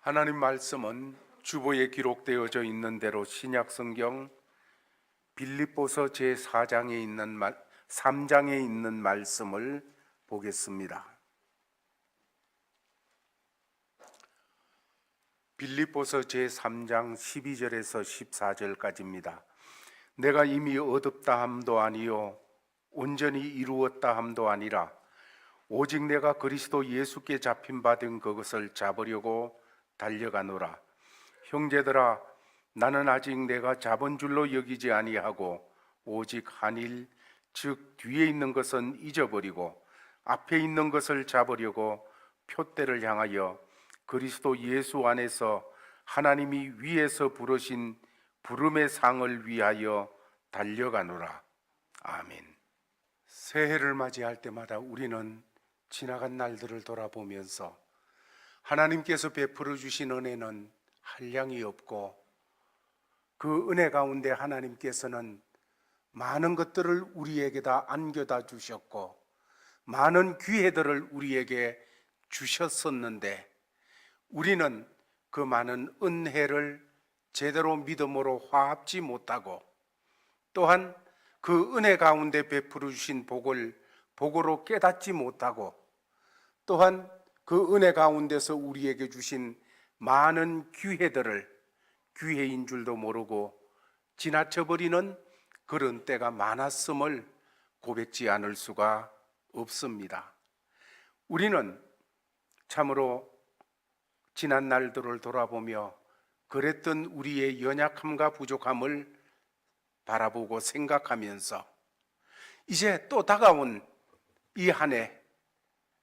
하나님 말씀은 주보에 기록되어져 있는 대로 신약 성경 빌립보서 제4장에 있는 3장에 있는 말씀을 보겠습니다. 빌립보서 제3장 12절에서 14절까지입니다. 내가 이미 얻었다 함도 아니요 온전히 이루었다 함도 아니라 오직 내가 그리스도 예수께 잡힌 바 된 그것을 잡으려고 달려가노라. 형제들아, 나는 아직 내가 잡은 줄로 여기지 아니하고 오직 한 일, 즉 뒤에 있는 것은 잊어버리고 앞에 있는 것을 잡으려고 표대를 향하여 그리스도 예수 안에서 하나님이 위에서 부르신 부름의 상을 위하여 달려가노라. 아멘. 새해를 맞이할 때마다 우리는 지나간 날들을 돌아보면서 하나님께서 베풀어 주신 은혜는 한량이 없고 그 은혜 가운데 하나님께서는 많은 것들을 우리에게 다 안겨다 주셨고 많은 기회들을 우리에게 주셨었는데 우리는 그 많은 은혜를 제대로 믿음으로 화합지 못하고 또한 그 은혜 가운데 베풀어 주신 복을 복으로 깨닫지 못하고 또한 그 은혜 가운데서 우리에게 주신 많은 기회들을 기회인 줄도 모르고 지나쳐버리는 그런 때가 많았음을 고백지 않을 수가 없습니다. 우리는 참으로 지난 날들을 돌아보며 그랬던 우리의 연약함과 부족함을 바라보고 생각하면서 이제 또 다가온 이 한 해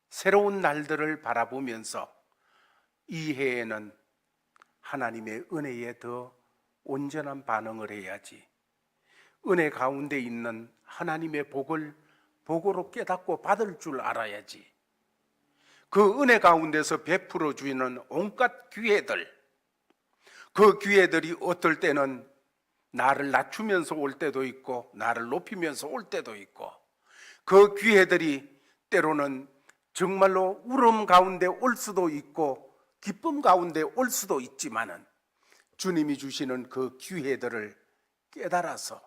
새로운 날들을 바라보면서 이 해에는 하나님의 은혜에 더 온전한 반응을 해야지, 은혜 가운데 있는 하나님의 복을 복으로 깨닫고 받을 줄 알아야지, 그 은혜 가운데서 베풀어 주는 온갖 기회들, 그 기회들이 어떨 때는 나를 낮추면서 올 때도 있고 나를 높이면서 올 때도 있고 그 기회들이 때로는 정말로 울음 가운데 올 수도 있고 기쁨 가운데 올 수도 있지만은 주님이 주시는 그 기회들을 깨달아서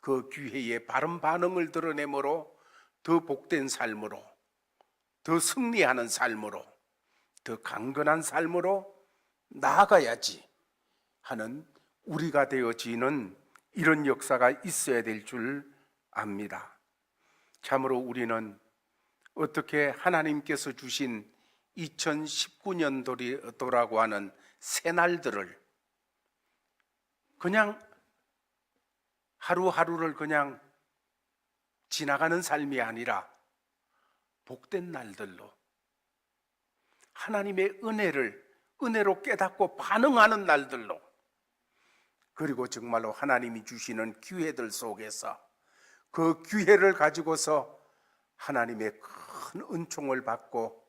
그 기회에 바른 반응을 드러내므로 더 복된 삶으로, 더 승리하는 삶으로, 더 강건한 삶으로 나아가야지 하는 우리가 되어지는 이런 역사가 있어야 될 줄 압니다. 참으로 우리는 어떻게 하나님께서 주신 2019년도라고 하는 새날들을 그냥 하루하루를 그냥 지나가는 삶이 아니라 복된 날들로 하나님의 은혜로 깨닫고 반응하는 날들로, 그리고 정말로 하나님이 주시는 기회들 속에서 그 기회를 가지고서 하나님의 큰 은총을 받고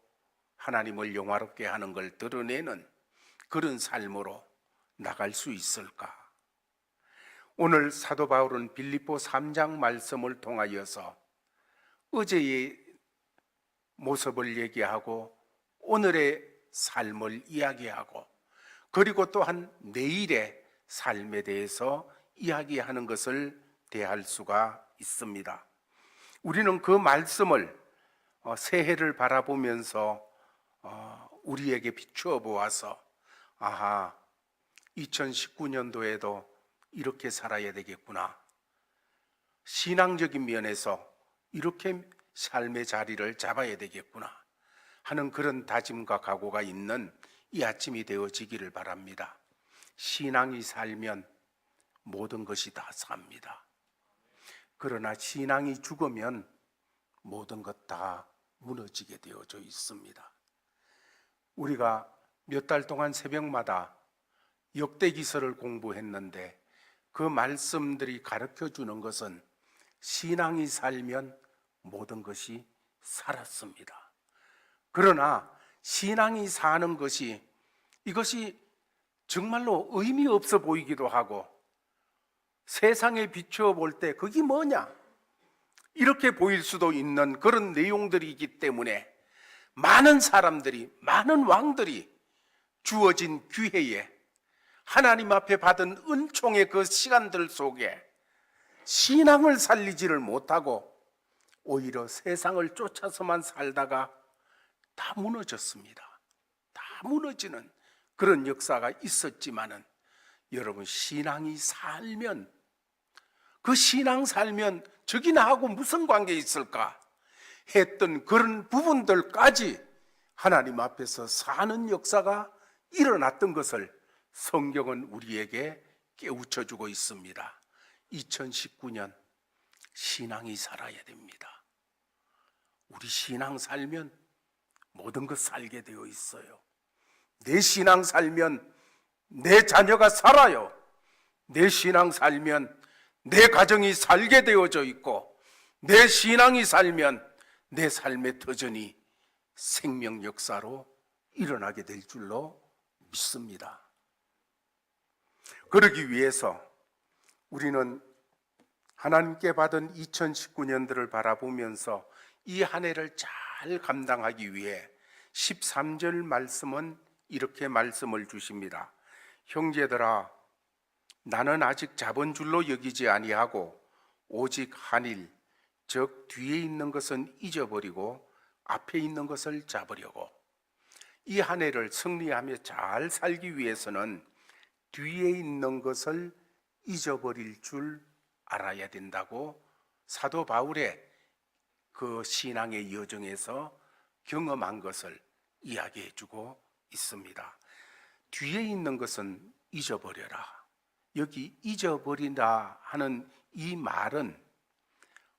하나님을 영화롭게 하는 걸 드러내는 그런 삶으로 나갈 수 있을까? 오늘 사도 바울은 빌립보 3장 말씀을 통하여서 어제의 모습을 얘기하고 오늘의 삶을 이야기하고 그리고 또한 내일의 삶에 대해서 이야기하는 것을 대할 수가 있습니다. 우리는 그 말씀을 새해를 바라보면서 우리에게 비추어 보아서 아하, 2019년도에도 이렇게 살아야 되겠구나, 신앙적인 면에서 이렇게 삶의 자리를 잡아야 되겠구나 하는 그런 다짐과 각오가 있는 이 아침이 되어지기를 바랍니다. 신앙이 살면 모든 것이 다 삽니다. 그러나 신앙이 죽으면 모든 것 다 무너지게 되어져 있습니다. 우리가 몇 달 동안 새벽마다 역대기서를 공부했는데 그 말씀들이 가르쳐 주는 것은 신앙이 살면 모든 것이 살았습니다. 그러나 신앙이 사는 것이 이것이 정말로 의미 없어 보이기도 하고 세상에 비추어 볼 때 그게 뭐냐 이렇게 보일 수도 있는 그런 내용들이기 때문에 많은 사람들이, 많은 왕들이 주어진 기회에 하나님 앞에 받은 은총의 그 시간들 속에 신앙을 살리지를 못하고 오히려 세상을 쫓아서만 살다가 다 무너졌습니다. 다 무너지는 그런 역사가 있었지만은 여러분, 신앙이 살면, 그 신앙 살면 저기 나하고 무슨 관계 있을까 했던 그런 부분들까지 하나님 앞에서 사는 역사가 일어났던 것을 성경은 우리에게 깨우쳐주고 있습니다. 2019년 신앙이 살아야 됩니다. 우리 신앙 살면 모든 것 살게 되어 있어요. 내 신앙 살면 내 자녀가 살아요. 내 신앙 살면 내 가정이 살게 되어져 있고, 내 신앙이 살면 내 삶의 터전이 생명 역사로 일어나게 될 줄로 믿습니다. 그러기 위해서 우리는 하나님께 받은 2019년들을 바라보면서 이 한 해를 잘 감당하기 위해 13절 말씀은 이렇게 말씀을 주십니다. 형제들아, 나는 아직 잡은 줄로 여기지 아니하고 오직 한 일, 즉 뒤에 있는 것은 잊어버리고 앞에 있는 것을 잡으려고. 이 한 해를 승리하며 잘 살기 위해서는 뒤에 있는 것을 잊어버릴 줄 알아야 된다고 사도 바울의 그 신앙의 여정에서 경험한 것을 이야기해 주고 있습니다. 뒤에 있는 것은 잊어버려라. 여기 잊어버린다 하는 이 말은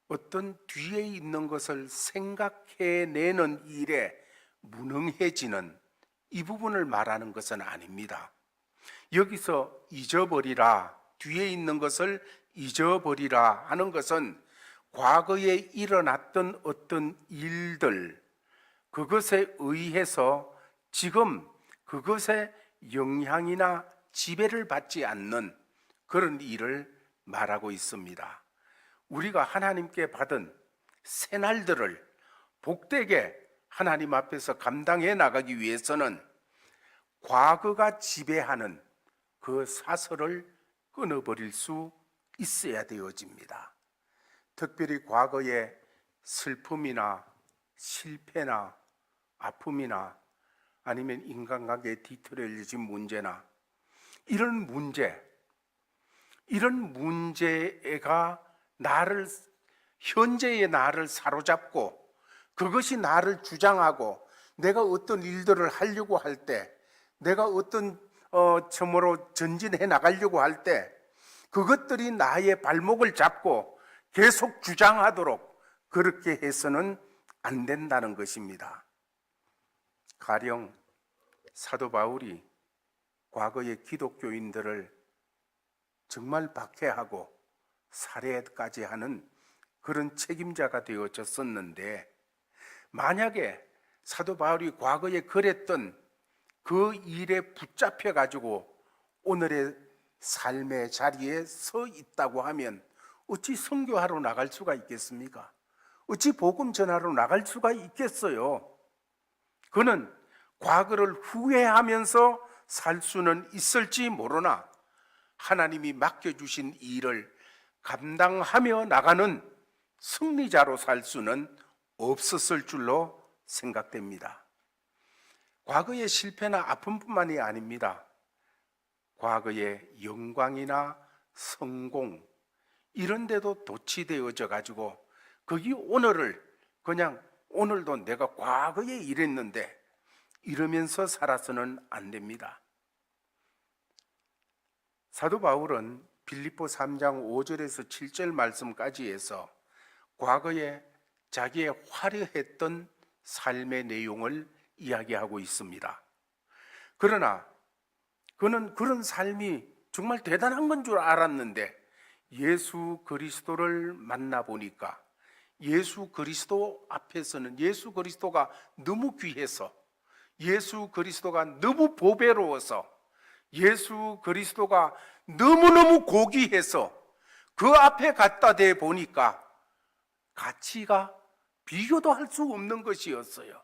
어떤 뒤에 있는 것을 생각해내는 일에 무능해지는 이 부분을 말하는 것은 아닙니다. 여기서 잊어버리라, 뒤에 있는 것을 잊어버리라 하는 것은 과거에 일어났던 어떤 일들, 그것에 의해서 지금 그것의 영향이나 지배를 받지 않는 그런 일을 말하고 있습니다. 우리가 하나님께 받은 새날들을 복되게 하나님 앞에서 감당해 나가기 위해서는 과거가 지배하는 그 사슬을 끊어버릴 수 있어야 되어집니다. 특별히 과거의 슬픔이나 실패나 아픔이나 아니면 인간관계에 뒤틀어진 문제나 이런 문제가 현재의 나를 사로잡고 그것이 나를 주장하고 내가 어떤 일들을 하려고 할 때, 내가 어떤 점으로 전진해 나가려고 할 때 그것들이 나의 발목을 잡고 계속 주장하도록 그렇게 해서는 안 된다는 것입니다. 가령 사도 바울이 과거의 기독교인들을 정말 박해하고 살해까지 하는 그런 책임자가 되어졌었는데, 만약에 사도 바울이 과거에 그랬던 그 일에 붙잡혀 가지고 오늘의 삶의 자리에 서 있다고 하면 어찌 선교하러 나갈 수가 있겠습니까? 어찌 복음 전하러 나갈 수가 있겠어요? 그는 과거를 후회하면서 살 수는 있을지 모르나 하나님이 맡겨주신 일을 감당하며 나가는 승리자로 살 수는 없었을 줄로 생각됩니다. 과거의 실패나 아픔뿐만이 아닙니다. 과거의 영광이나 성공 이런 데도 도취되어져 가지고 거기 오늘을 그냥 오늘도 내가 과거에 이랬는데 이러면서 살아서는 안 됩니다. 사도 바울은 빌립보 3장 5절에서 7절 말씀까지 해서 과거에 자기의 화려했던 삶의 내용을 이야기하고 있습니다. 그러나 그는 그런 삶이 정말 대단한 건 줄 알았는데 예수 그리스도를 만나보니까 예수 그리스도 앞에서는 예수 그리스도가 너무 귀해서, 예수 그리스도가 너무 보배로워서, 예수 그리스도가 너무너무 고귀해서 그 앞에 갖다 대 보니까 가치가 비교도 할 수 없는 것이었어요.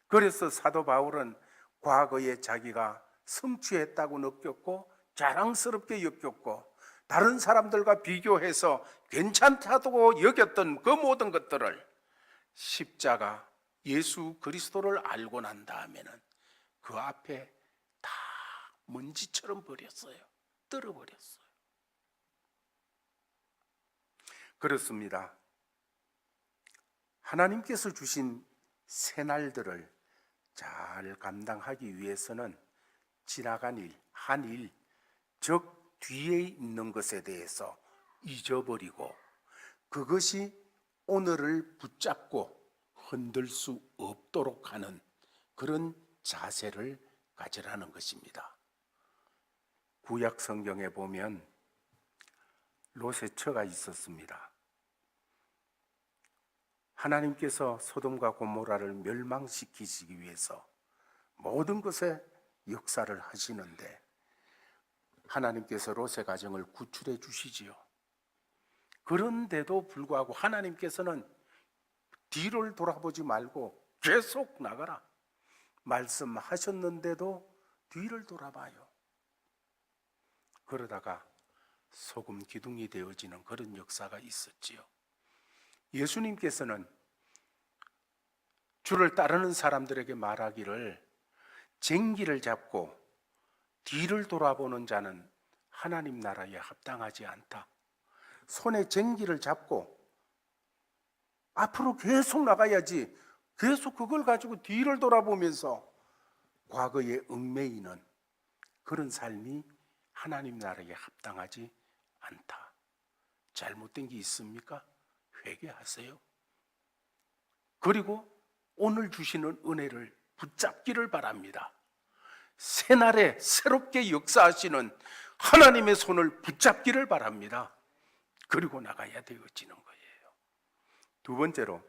그래서 사도 바울은 과거에 자기가 성취했다고 느꼈고 자랑스럽게 여겼고 다른 사람들과 비교해서 괜찮다고 여겼던 그 모든 것들을 십자가 예수 그리스도를 알고 난 다음에는 그 앞에 다 먼지처럼 버렸어요. 떨어버렸어요. 그렇습니다. 하나님께서 주신 새날들을 잘 감당하기 위해서는 지나간 일, 한 일, 즉 뒤에 있는 것에 대해서 잊어버리고 그것이 오늘을 붙잡고 흔들 수 없도록 하는 그런 자세를 가지라는 것입니다. 구약 성경에 보면 롯의 처가 있었습니다. 하나님께서 소돔과 고모라를 멸망시키시기 위해서 모든 것에 역사를 하시는데 하나님께서 롯의 가정을 구출해 주시지요. 그런데도 불구하고 하나님께서는 뒤를 돌아보지 말고 계속 나가라 말씀하셨는데도 뒤를 돌아봐요. 그러다가 소금 기둥이 되어지는 그런 역사가 있었지요. 예수님께서는 주를 따르는 사람들에게 말하기를 쟁기를 잡고 뒤를 돌아보는 자는 하나님 나라에 합당하지 않다. 손에 쟁기를 잡고 앞으로 계속 나가야지 계속 그걸 가지고 뒤를 돌아보면서 과거에 얽매이는 그런 삶이 하나님 나라에 합당하지 않다. 잘못된 게 있습니까? 회개하세요. 그리고 오늘 주시는 은혜를 붙잡기를 바랍니다. 새날에 새롭게 역사하시는 하나님의 손을 붙잡기를 바랍니다. 그리고 나가야 되어지는 거예요. 두 번째로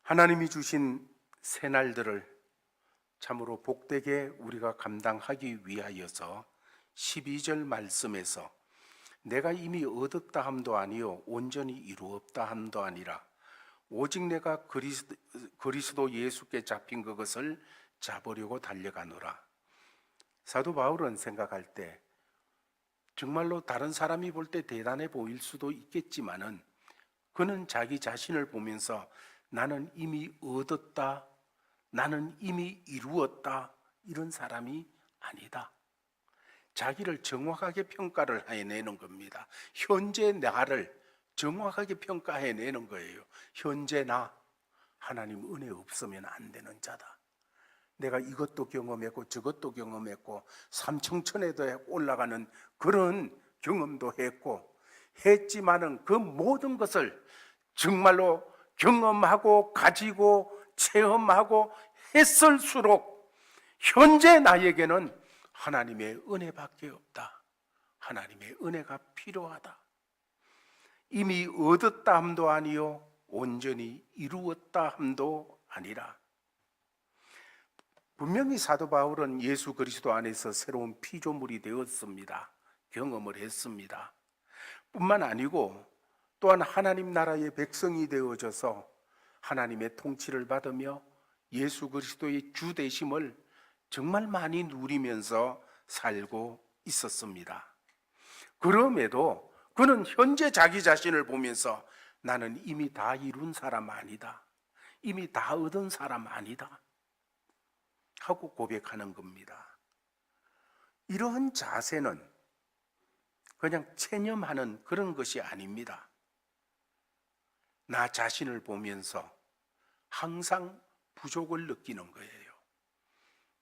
하나님이 주신 새날들을 참으로 복되게 우리가 감당하기 위하여서 12절 말씀에서 내가 이미 얻었다 함도 아니요 온전히 이루었다 함도 아니라 오직 내가 그리스도 예수께 잡힌 그것을 잡으려고 달려가노라. 사도 바울은 생각할 때 정말로 다른 사람이 볼 때 대단해 보일 수도 있겠지만은 그는 자기 자신을 보면서 나는 이미 얻었다, 나는 이미 이루었다 이런 사람이 아니다. 자기를 정확하게 평가를 해내는 겁니다. 현재 나를 정확하게 평가해내는 거예요. 현재 나 하나님 은혜 없으면 안 되는 자다. 내가 이것도 경험했고 저것도 경험했고 삼청천에도 올라가는 그런 경험도 했지만은 그 모든 것을 정말로 경험하고 가지고 체험하고 했을수록 현재 나에게는 하나님의 은혜밖에 없다. 하나님의 은혜가 필요하다. 이미 얻었다 함도 아니요 온전히 이루었다 함도 아니라. 분명히 사도 바울은 예수 그리스도 안에서 새로운 피조물이 되었습니다. 경험을 했습니다. 뿐만 아니고 또한 하나님 나라의 백성이 되어져서 하나님의 통치를 받으며 예수 그리스도의 주 되심을 정말 많이 누리면서 살고 있었습니다. 그럼에도 그는 현재 자기 자신을 보면서 나는 이미 다 이룬 사람 아니다. 이미 다 얻은 사람 아니다. 하고 고백하는 겁니다. 이러한 자세는 그냥 체념하는 그런 것이 아닙니다. 나 자신을 보면서 항상 부족을 느끼는 거예요.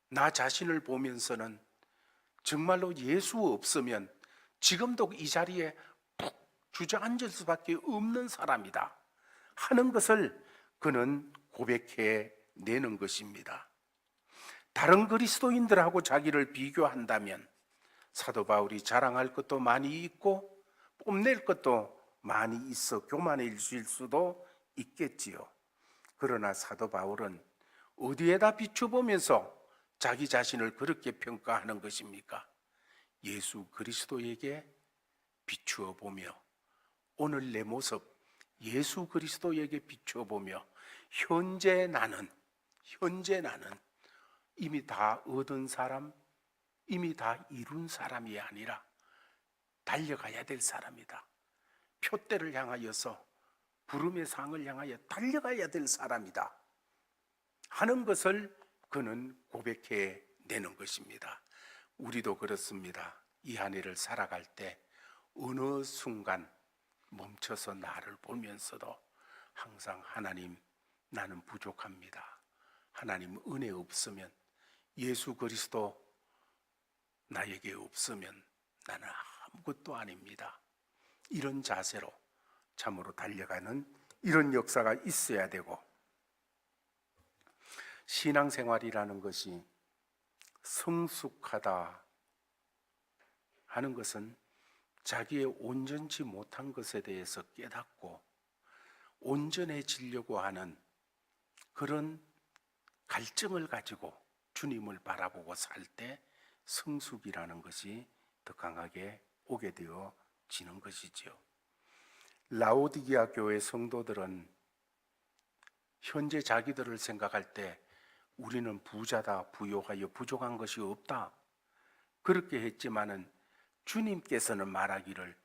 나 자신을 보면서는 정말로 예수 없으면 지금도 이 자리에 푹 주저앉을 수밖에 없는 사람이다 하는 것을 그는 고백해 내는 것입니다. 다른 그리스도인들하고 자기를 비교한다면 사도 바울이 자랑할 것도 많이 있고 뽐낼 것도 많이 있어 교만해질 수도 있겠지요. 그러나 사도 바울은 어디에다 비춰보면서 자기 자신을 그렇게 평가하는 것입니까? 예수 그리스도에게 비추어 보며 오늘 내 모습 예수 그리스도에게 비추어 보며 현재 나는 이미 다 얻은 사람, 이미 다 이룬 사람이 아니라 달려가야 될 사람이다. 표대를 향하여서 부름의 상을 향하여 달려가야 될 사람이다 하는 것을 그는 고백해 내는 것입니다. 우리도 그렇습니다. 이 한 해를 살아갈 때 어느 순간 멈춰서 나를 보면서도 항상 하나님, 나는 부족합니다. 하나님 은혜 없으면, 예수 그리스도 나에게 없으면 나는 아무것도 아닙니다. 이런 자세로 참으로 달려가는 이런 역사가 있어야 되고, 신앙생활이라는 것이 성숙하다 하는 것은 자기의 온전치 못한 것에 대해서 깨닫고 온전해지려고 하는 그런 갈증을 가지고 주님을 바라보고 살 때 성숙이라는 것이 더 강하게 오게 되어지는 것이지요. 라오디게아 교회 성도들은 현재 자기들을 생각할 때 우리는 부자다, 부요하여 부족한 것이 없다 그렇게 했지만은 주님께서는 말하기를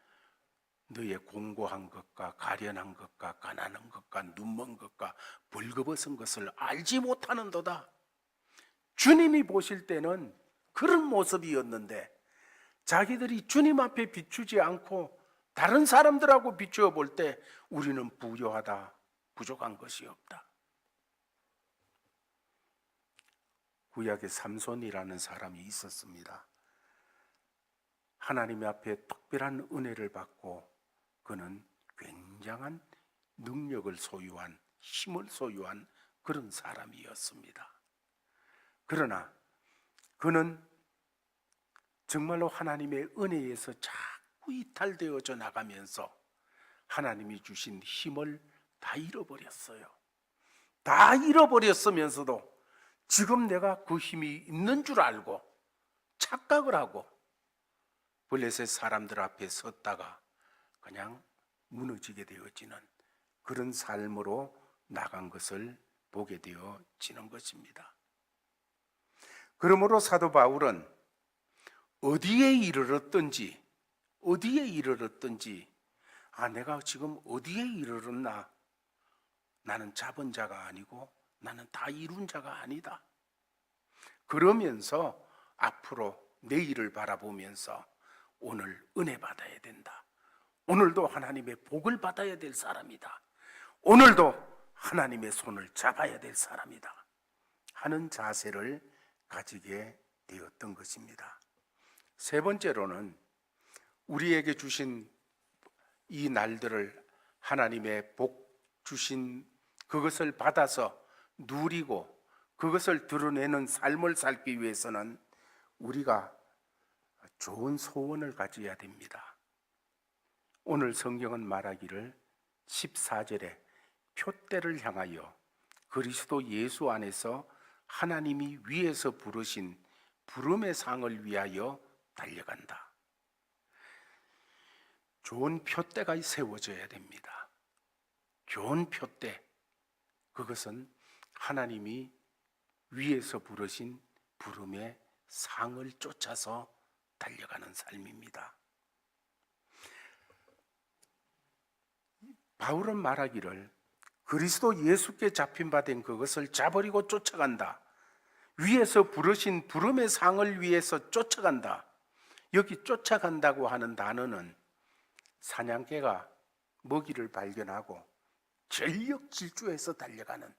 너의 공고한 것과 가련한 것과 가난한 것과 눈먼 것과 벌거벗은 것을 알지 못하는도다. 주님이 보실 때는 그런 모습이었는데 자기들이 주님 앞에 비추지 않고 다른 사람들하고 비추어 볼 때 우리는 부요하다, 부족한 것이 없다. 구약에 삼손이라는 사람이 있었습니다. 하나님 앞에 특별한 은혜를 받고 그는 굉장한 능력을 소유한, 힘을 소유한 그런 사람이었습니다. 그러나 그는 정말로 하나님의 은혜에서 자꾸 이탈되어져 나가면서 하나님이 주신 힘을 다 잃어버렸어요. 다 잃어버렸으면서도 지금 내가 그 힘이 있는 줄 알고 착각을 하고 블레셋 사람들 앞에 섰다가 그냥 무너지게 되어지는 그런 삶으로 나간 것을 보게 되어지는 것입니다. 그러므로 사도 바울은 어디에 이르렀든지 내가 지금 어디에 이르렀나, 나는 잡은 자가 아니고 나는 다 이룬 자가 아니다 그러면서 앞으로 내일을 바라보면서 오늘 은혜 받아야 된다, 오늘도 하나님의 복을 받아야 될 사람이다, 오늘도 하나님의 손을 잡아야 될 사람이다 하는 자세를 가지게 되었던 것입니다. 세 번째로는 우리에게 주신 이 날들을 하나님의 복 주신 그것을 받아서 누리고 그것을 드러내는 삶을 살기 위해서는 우리가 좋은 소원을 가져야 됩니다. 오늘 성경은 말하기를 14절에 표대를 향하여 그리스도 예수 안에서 하나님이 위에서 부르신 부름의 상을 위하여 달려간다. 좋은 표대가 세워져야 됩니다. 좋은 표대, 그것은 하나님이 위에서 부르신 부름의 상을 쫓아서 달려가는 삶입니다. 바울은 말하기를 그리스도 예수께 잡힌 바 된 그것을 잡으려고 쫓아간다. 위에서 부르신 부름의 상을 위해서 쫓아간다. 여기 쫓아간다고 하는 단어는 사냥개가 먹이를 발견하고 전력 질주해서 달려가는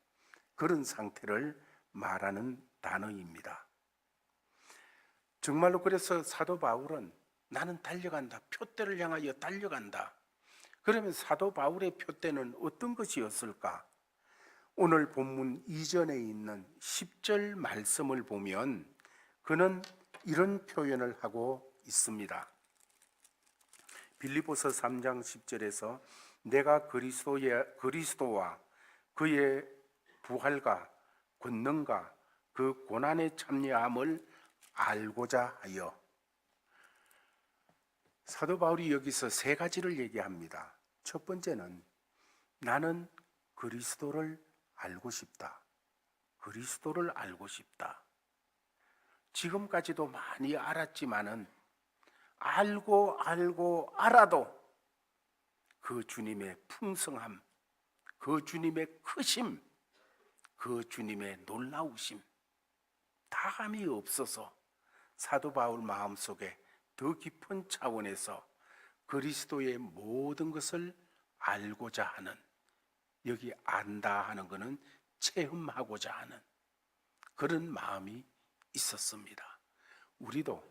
그런 상태를 말하는 단어입니다. 정말로 그래서 사도 바울은 나는 달려간다, 표대를 향하여 달려간다. 그러면 사도 바울의 표대는 어떤 것이었을까? 오늘 본문 이전에 있는 10절 말씀을 보면 그는 이런 표현을 하고 있습니다. 빌립보서 3장 10절에서 내가 그리스도와 그의 부활과 권능과 그 고난의 참여함을 알고자 하여, 사도 바울이 여기서 세 가지를 얘기합니다. 첫 번째는 나는 그리스도를 알고 싶다. 그리스도를 알고 싶다. 지금까지도 많이 알았지만은 알고 알아도 그 주님의 풍성함, 그 주님의 크심, 그 주님의 놀라우심 다함이 없어서 사도 바울 마음속에 더 깊은 차원에서 그리스도의 모든 것을 알고자 하는, 여기 안다 하는 것은 체험하고자 하는 그런 마음이 있었습니다. 우리도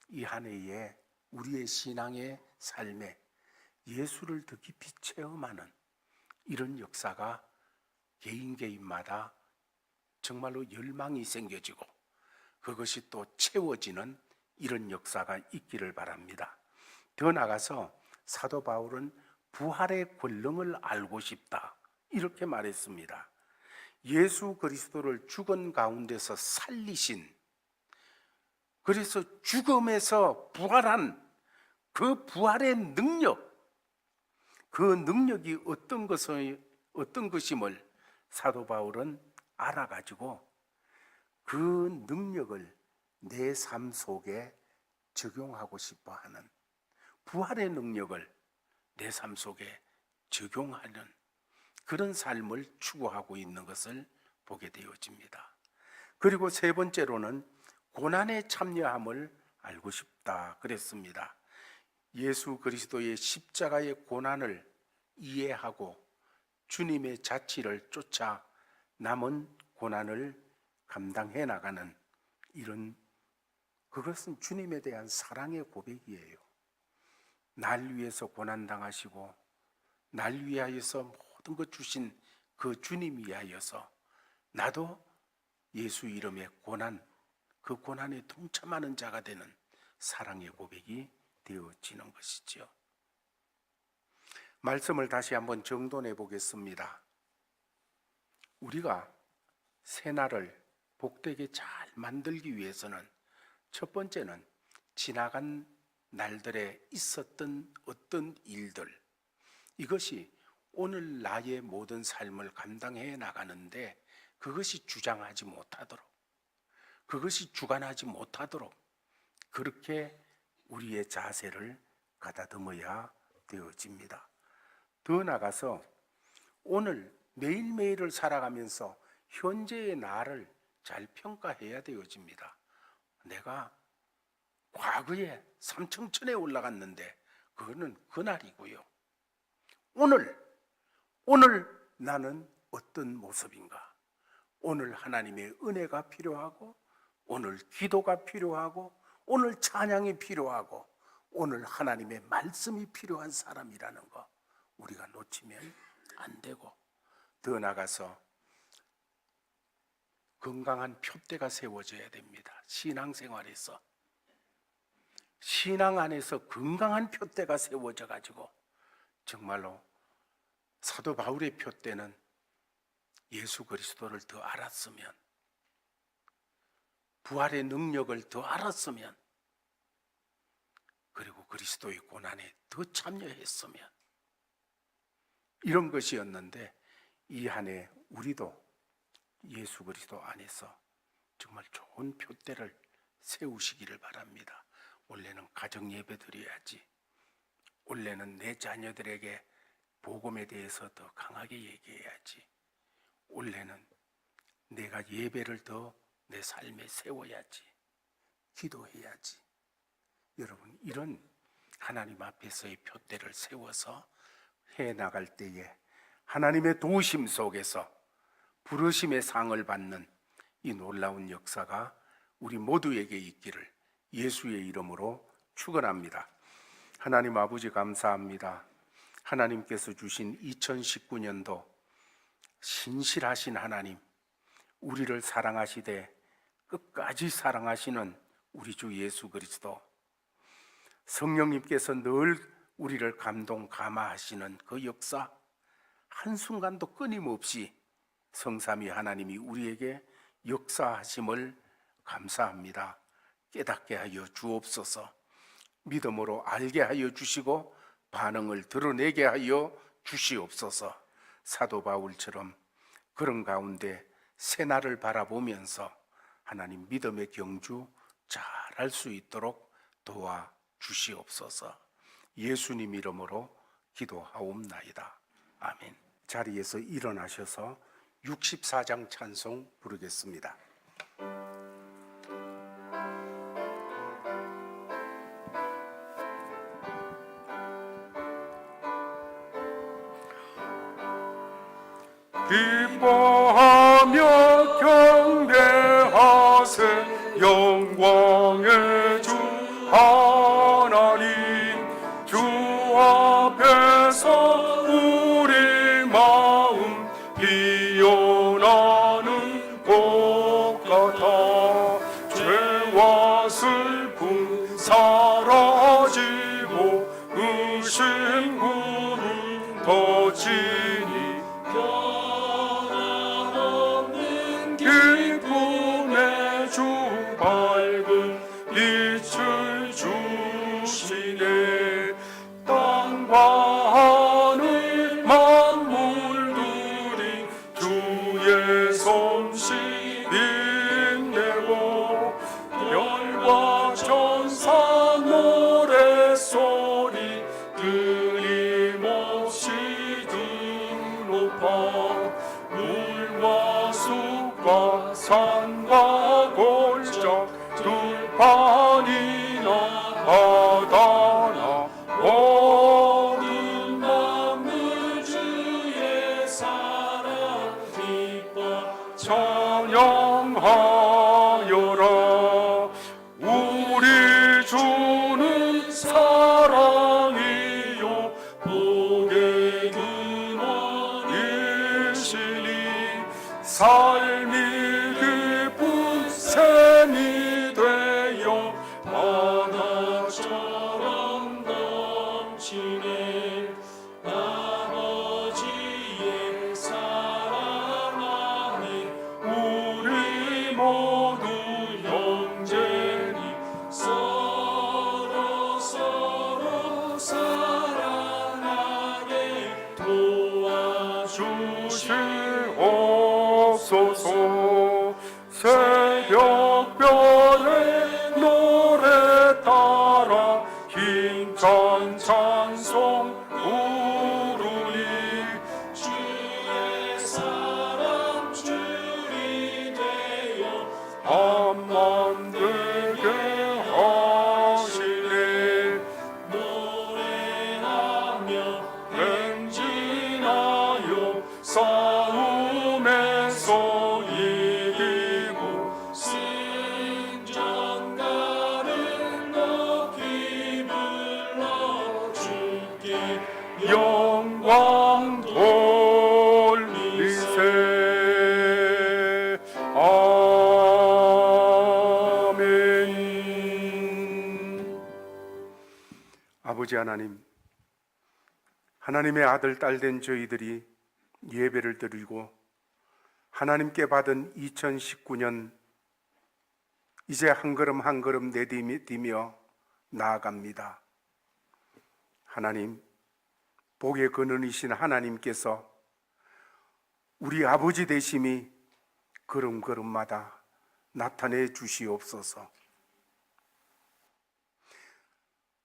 이 한 해에 우리의 신앙의 삶에 예수를 더 깊이 체험하는 이런 역사가 개인마다 정말로 열망이 생겨지고 그것이 또 채워지는 이런 역사가 있기를 바랍니다. 더 나아가서 사도 바울은 부활의 권능을 알고 싶다 이렇게 말했습니다. 예수 그리스도를 죽은 가운데서 살리신, 그래서 죽음에서 부활한 그 부활의 능력, 그 능력이 어떤 것임을 사도 바울은 알아가지고 그 능력을 내 삶 속에 적용하고 싶어 하는, 부활의 능력을 내 삶 속에 적용하는 그런 삶을 추구하고 있는 것을 보게 되어집니다. 그리고 세 번째로는 고난에 참여함을 알고 싶다 그랬습니다. 예수 그리스도의 십자가의 고난을 이해하고 주님의 자치를 쫓아 남은 고난을 감당해 나가는 이런, 그것은 주님에 대한 사랑의 고백이에요. 날 위해서 고난당하시고 날 위하여서 모든 것 주신 그 주님 위하여서 나도 예수 이름의 고난, 그 고난에 동참하는 자가 되는 사랑의 고백이 되어지는 것이죠. 말씀을 다시 한번 정돈해 보겠습니다. 우리가 새날을 복되게 잘 만들기 위해서는 첫 번째는 지나간 날들에 있었던 어떤 일들, 이것이 오늘 나의 모든 삶을 감당해 나가는데 그것이 주장하지 못하도록, 그것이 주관하지 못하도록 그렇게 우리의 자세를 가다듬어야 되어집니다. 더 나아가서 오늘 매일매일을 살아가면서 현재의 나를 잘 평가해야 되어집니다. 내가 과거에 삼청천에 올라갔는데 그거는 그날이고요. 오늘 나는 어떤 모습인가? 오늘 하나님의 은혜가 필요하고, 오늘 기도가 필요하고, 오늘 찬양이 필요하고, 오늘 하나님의 말씀이 필요한 사람이라는 거 우리가 놓치면 안 되고, 더 나아가서 건강한 표대가 세워져야 됩니다. 신앙생활에서 신앙 안에서 건강한 표대가 세워져 가지고 정말로 사도 바울의 표대는 예수 그리스도를 더 알았으면, 부활의 능력을 더 알았으면, 그리고 그리스도의 고난에 더 참여했으면, 이런 것이었는데 이 한 해 우리도 예수 그리스도 안에서 정말 좋은 표대를 세우시기를 바랍니다. 원래는 가정 예배 드려야지, 원래는 내 자녀들에게 복음에 대해서 더 강하게 얘기해야지, 원래는 내가 예배를 더 내 삶에 세워야지, 기도해야지. 여러분, 이런 하나님 앞에서의 표대를 세워서 해나갈 때에 하나님의 도우심 속에서 부르심의 상을 받는 이 놀라운 역사가 우리 모두에게 있기를 예수의 이름으로 축원합니다. 하나님 아버지 감사합니다. 하나님께서 주신 2019년도 신실하신 하나님, 우리를 사랑하시되 끝까지 사랑하시는 우리 주 예수 그리스도, 성령님께서 늘 우리를 감동 감화하시는 그 역사, 한순간도 끊임없이 성삼위 하나님이 우리에게 역사하심을 감사합니다. 깨닫게 하여 주옵소서. 믿음으로 알게 하여 주시고 반응을 드러내게 하여 주시옵소서. 사도 바울처럼 그런 가운데 새날을 바라보면서 하나님 믿음의 경주 잘할 수 있도록 도와 주시옵소서. 예수님 이름으로 기도하옵나이다. 아멘. 자리에서 일어나셔서 64장 찬송 부르겠습니다. 기뻐하며 경배하세 영광의 주 하나님, 주 앞에서 우리 마음 피어나는 꽃 같아 죄와 슬픔 사라지고 의심 구름 덧지니 기쁨의 주 밝은 빛을 주시네. 땅과 하늘 만물들이 주의 솜씨 빛내고 별과 천사 노랫소리 끊임없이 드높아 물과 숲과 산과 골짜 들판이나 바다나 모든 만물 주의 사랑 기뻐 찬양하여라. 우리 주는 사랑이요 복의 근원이시니 삶이 깊은 샘이 되어 바다처럼 넘치네. 아버지의 사랑 안에 우리 모두 형제니 서로 사랑하게 도와주시옵소서. 새벽별의 노래 따라 힘찬 찬송 부르니 주의 사랑 줄이 되어 한만 되게 하시네. 노래하며 행진하여 싸움에서 이기고 승전가를 높이 불러 주께 영광 돌리세. 아멘. 아버지 하나님, 하나님의 아들 딸 된 저희들이 예배를 드리고 하나님께 받은 2019년 이제 한 걸음 한 걸음 내디디며 나아갑니다. 하나님, 복의 근원이신 하나님께서 우리 아버지 되심이 걸음걸음마다 나타내 주시옵소서.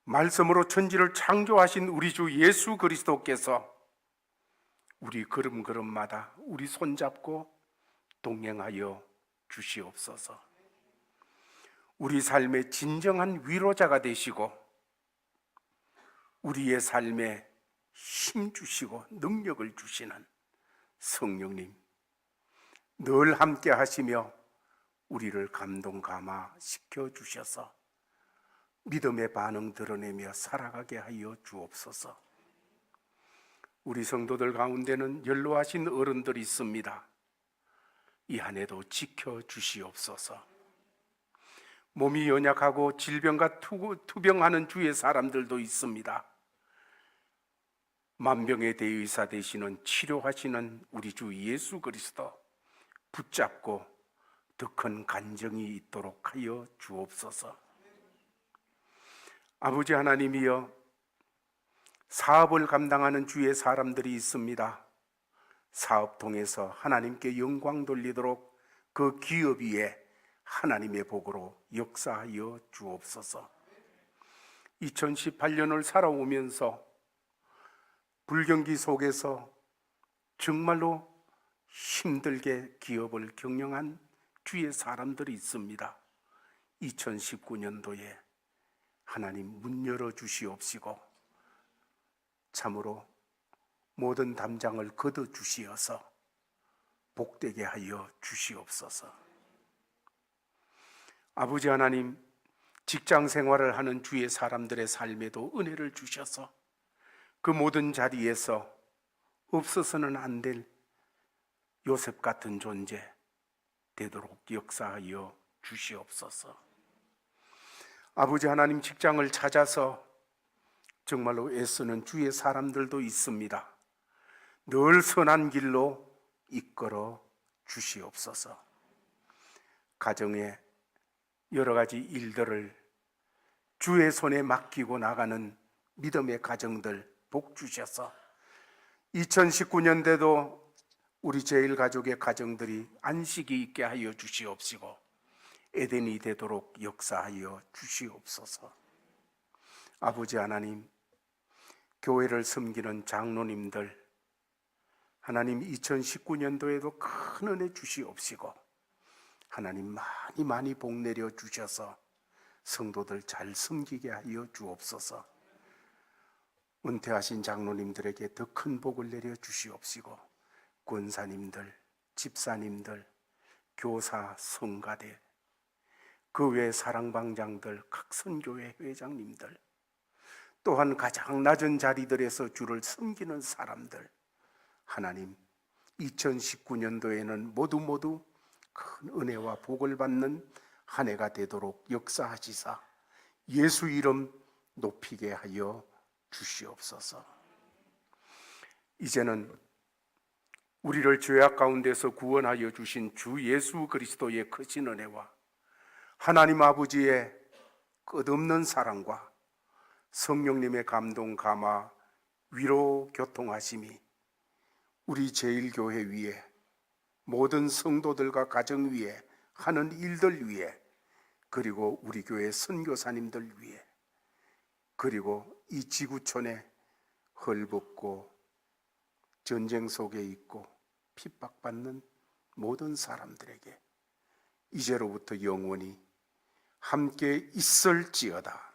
말씀으로 천지를 창조하신 우리 주 예수 그리스도께서 우리 걸음걸음마다 우리 손잡고 동행하여 주시옵소서. 우리 삶의 진정한 위로자가 되시고 우리의 삶에 힘 주시고 능력을 주시는 성령님, 늘 함께 하시며 우리를 감동 감화시켜 주셔서 믿음의 반응 드러내며 살아가게 하여 주옵소서. 우리 성도들 가운데는 연로하신 어른들이 있습니다. 이 한 해도 지켜주시옵소서. 몸이 연약하고 질병과 투병하는 주의 사람들도 있습니다. 만병의 대의사 되시는 치료하시는 우리 주 예수 그리스도 붙잡고 더 큰 간정이 있도록 하여 주옵소서. 아버지 하나님이여, 사업을 감당하는 주의 사람들이 있습니다. 사업 통해서 하나님께 영광 돌리도록 그 기업 위에 하나님의 복으로 역사하여 주옵소서. 2018년을 살아오면서 불경기 속에서 정말로 힘들게 기업을 경영한 주의 사람들이 있습니다. 2019년도에 하나님 문 열어 주시옵시고 참으로 모든 담장을 걷어 주시어서 복되게 하여 주시옵소서. 아버지 하나님, 직장 생활을 하는 주의 사람들의 삶에도 은혜를 주셔서 그 모든 자리에서 없어서는 안 될 요셉 같은 존재 되도록 역사하여 주시옵소서. 아버지 하나님, 직장을 찾아서 정말로 애쓰는 주의 사람들도 있습니다. 늘 선한 길로 이끌어 주시옵소서. 가정에 여러 가지 일들을 주의 손에 맡기고 나가는 믿음의 가정들 복 주셔서 2019년대도 우리 제일가족의 가정들이 안식이 있게 하여 주시옵시고 에덴이 되도록 역사하여 주시옵소서. 아버지 하나님, 교회를 섬기는 장로님들 하나님 2019년도에도 큰 은혜 주시옵시고 하나님 많이 복 내려 주셔서 성도들 잘 섬기게 하여 주옵소서. 은퇴하신 장로님들에게 더 큰 복을 내려 주시옵시고 권사님들, 집사님들, 교사, 성가대, 그 외 사랑방장들, 각 선교회 회장님들, 또한 가장 낮은 자리들에서 주를 섬기는 사람들 하나님 2019년도에는 모두 큰 은혜와 복을 받는 한 해가 되도록 역사하시사 예수 이름 높이게 하여 주시옵소서. 이제는 우리를 죄악 가운데서 구원하여 주신 주 예수 그리스도의 크신 은혜와 하나님 아버지의 끝없는 사랑과 성령님의 감동 감화 위로 교통하심이 우리 제일교회 위에 모든 성도들과 가정 위에 하는 일들 위에 그리고 우리 교회 선교사님들 위에 그리고 이 지구촌에 헐벗고 전쟁 속에 있고 핍박받는 모든 사람들에게 이제로부터 영원히 함께 있을지어다.